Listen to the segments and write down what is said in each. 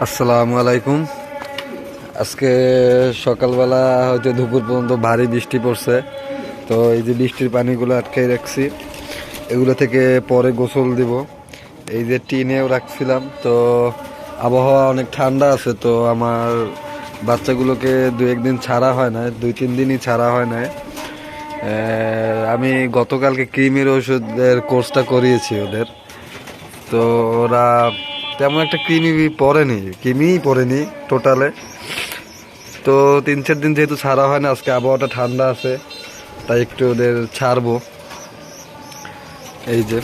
আসসালামু আলাইকুম। আজকে সকালবেলা হয়তো দুপুর পর্যন্ত ভারী বৃষ্টি পড়ছে। তো এই যে বৃষ্টির পানিগুলো আটকাই রাখছি, এগুলো থেকে পরে গোসল দিব। এই যে টিনেও রাখছিলাম। তো আবহাওয়া অনেক ঠান্ডা আছে, তো আমার বাচ্চাগুলোকে দু একদিন ছাড়া হয় না, 2-3 দিনই ছাড়া হয় না। আমি গতকালকে কৃমির ওষুধের কোর্সটা করিয়েছি ওদের। তো ওরা তেমন একটা কৃমিই পড়েনি টোটালে। তো 3-4 দিন যেহেতু ছাড়া হয় না, আজকে আবহাওয়াটা ঠান্ডা আছে, তাই একটু ওদের ছাড়বো। এই যে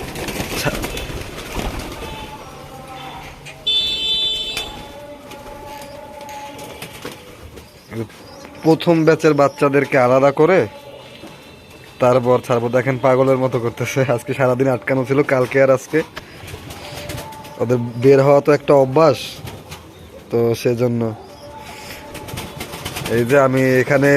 প্রথম ব্যাচের বাচ্চাদেরকে আলাদা করে তারপর ছাড়বো। দেখেন পাগলের মতো করতেছে, আজকে সারাদিন আটকানো ছিল, কালকে আর আজকে। ওদের বের হওয়া তো একটা অভ্যাস, তো সেজন্য এই যে আমি এখানে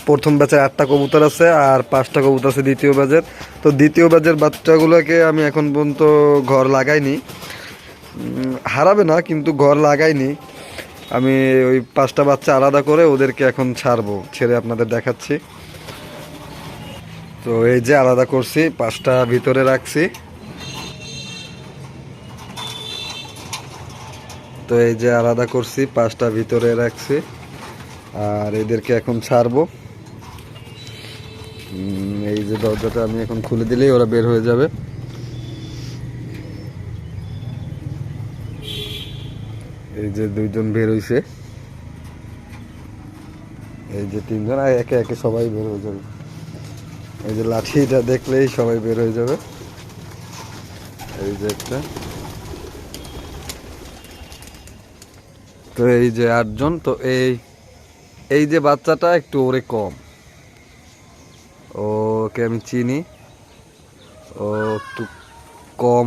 প্রথম ব্যাচের 8টা কবুতর আছে আর 5টা কবুতর আছে দ্বিতীয় ব্যাচের। তো দ্বিতীয় ব্যাচের বাচ্চাগুলোকে আমি এখন পর্যন্ত ঘর লাগাইনি, হারাবে না কিন্তু ঘর লাগাইনি। আমি ওই 5টা বাচ্চা আলাদা করে ওদেরকে এখন ছাড়বো, ছেড়ে আপনাদের দেখাচ্ছি। তো এই যে আলাদা করছি, 5টা ভিতরে রাখছি। তো এই যে আলাদা করছি, 5টা ভিতরে রাখছি, আর এদেরকে এখন ছাড়বো। এই যে দরজাটা আমি এখন খুলে দিলেই ওরা বের হয়ে যাবে। এই যে 2জন বের হইছে, এই যে 3জন, আর একে একে সবাই বের হয়ে যাবে। এই যে লাঠিটা দেখলেই সবাই বের হয়ে যাবে। এই যে একটা, তো এই যে 8জন। তো এই এই যে বাচ্চাটা একটু ওরে কম, ওকে আমি চিনি, ও একটু কম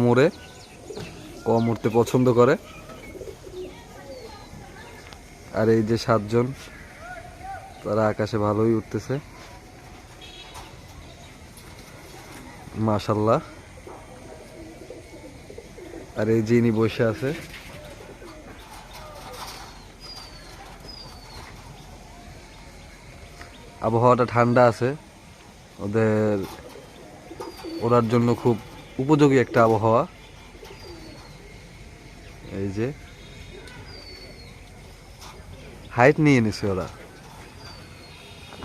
উড়তে পছন্দ করে। আর এই যে 7জন, তারা আকাশে ভালোই উঠতেছে মাশাল্লাহ। আর এই যে ইনি বসে আছে। আবহাওয়াটা ঠান্ডা আছে, ওদের ওড়ার জন্য খুব উপযোগী একটা আবহাওয়া। এই যে হাইট নিয়ে নিছে ওরা,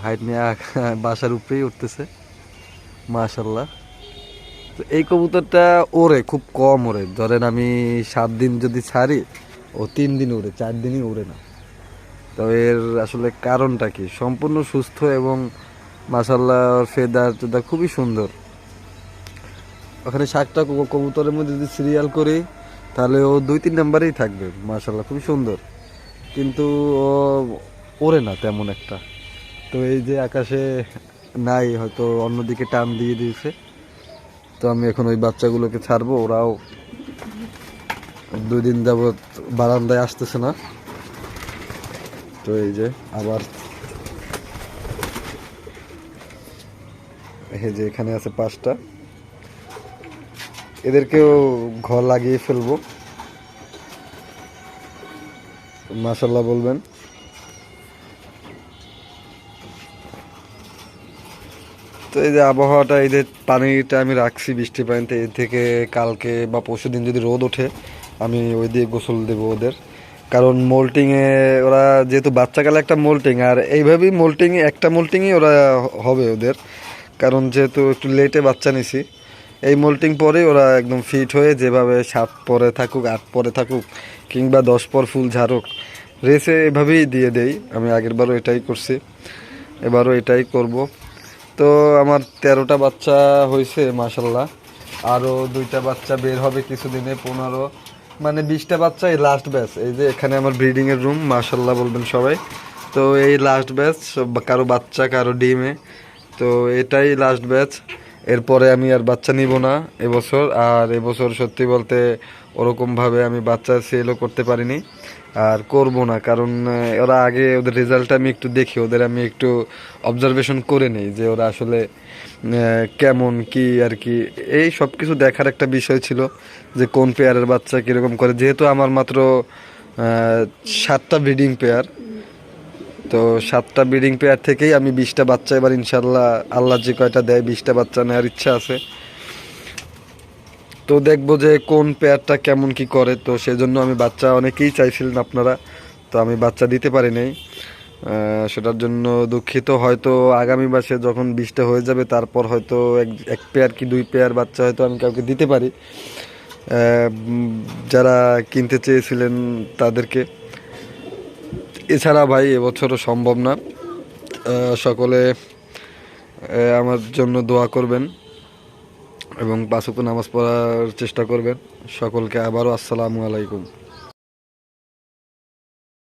হাইট নিয়ে বাসার উপরেই উঠতেছে মাশাল্লাহ। তো এই কবুতরটা ওড়ে খুব কম, ওড়ে ধরেন আমি 7 দিন যদি ছাড়ি, ও 3 দিন উড়ে, 4 দিনই উড়ে না। তো এর আসলে কারণটা কি? সম্পূর্ণ সুস্থ এবং মাশাল্লাহ ফেদার টেদার খুবই সুন্দর। ওখানে 7টা কবুতরের মধ্যে যদি সিরিয়াল করি, তাহলে ও 2-3 নাম্বারেই থাকবে মাশাল্লাহ, খুবই সুন্দর। কিন্তু ও ওড়ে না তেমন একটা। তো এই যে আকাশে নাই, হয়তো অন্যদিকে টান দিয়ে দিয়েছে। তো আমি এখন ওই বাচ্চাগুলোকে ছাড়বো, ওরাও 2 দিন যাবৎ বারান্দায় আসতেছে না। তো এই যে আবার এই যে এখানে আছে 5টা, এদেরকেও ঘর লাগিয়ে ফেলবো মাশাল্লাহ বলবেন। তো এই যে আবহাওয়াটা, এই যে পানিটা আমি রাখছি বৃষ্টির পানিতে, এর থেকে কালকে বা পরশুদিন যদি রোদ ওঠে, আমি ওই দিয়ে গোসল দেবো ওদের। কারণ মোল্টিংয়ে ওরা যেহেতু বাচ্চাকালে একটা মোল্টিং, আর এইভাবেই একটা মোল্টিংই ওরা হবে ওদের। কারণ যেহেতু একটু লেটে বাচ্চা নিছি, এই মোল্টিং পরেই ওরা একদম ফিট হয়ে যেভাবে 7 পরে থাকুক, 8 পরে থাকুক, কিংবা 10 পর ফুল ঝাড়ুক, রেসে এভাবেই দিয়ে দেই। আমি আগেরবারও এটাই করছি, এবারও এটাই করব। তো আমার 13টা বাচ্চা হয়েছে মাশাল্লাহ, আরও 2টা বাচ্চা বের হবে কিছুদিনে, 15 মানে 20টা বাচ্চা এই লাস্ট ব্যাচ। এই যে এখানে আমার ব্রিডিংয়ের রুম মাশাল্লাহ বলবেন সবাই। তো এই লাস্ট ব্যাচ, কারো বাচ্চা কারো ডিমে। তো এটাই লাস্ট ব্যাচ, এরপরে আমি আর বাচ্চা নিব না এবছর। আর এবছর সত্যি বলতে ওরকমভাবে আমি বাচ্চা সেলও করতে পারিনি, আর করব না। কারণ ওরা আগে ওদের রেজাল্টটা আমি একটু দেখি, ওদের আমি একটু অবজারভেশন করে নিই যে ওরা আসলে কেমন কি আর কি, এই সব কিছু দেখার একটা বিষয় ছিল যে কোন পেয়ারের বাচ্চা কীরকম করে। যেহেতু আমার মাত্র 7টা ব্রিডিং পেয়ার। তো 7টা ব্রিডিং পেয়ার থেকেই আমি 20টা বাচ্চা এবার ইনশাল্লাহ আল্লাহ যে কয়টা দেয় 20টা বাচ্চা নেওয়ার ইচ্ছা আছে। তো দেখবো যে কোন পেয়ারটা কেমন কি করে, তো সেজন্য আমি বাচ্চা অনেকেই চাইছিলেন আপনারা, তো আমি বাচ্চা দিতে পারি নাই। সেটার জন্য দুঃখিত। হয়তো আগামী মাসে যখন 20টা হয়ে যাবে তারপর হয়তো এক পেয়ার কি 2 পেয়ার বাচ্চা হয়তো আমি কাউকে দিতে পারি, যারা কিনতে চেয়েছিলেন তাদেরকে। এছাড়া ভাই এবছরও সম্ভব না। সকলে আমার জন্য দোয়া করবেন এবং 5 ওয়াক্ত নামাজ পড়ার চেষ্টা করবেন। সকলকে আবারও আসসালামু আলাইকুম।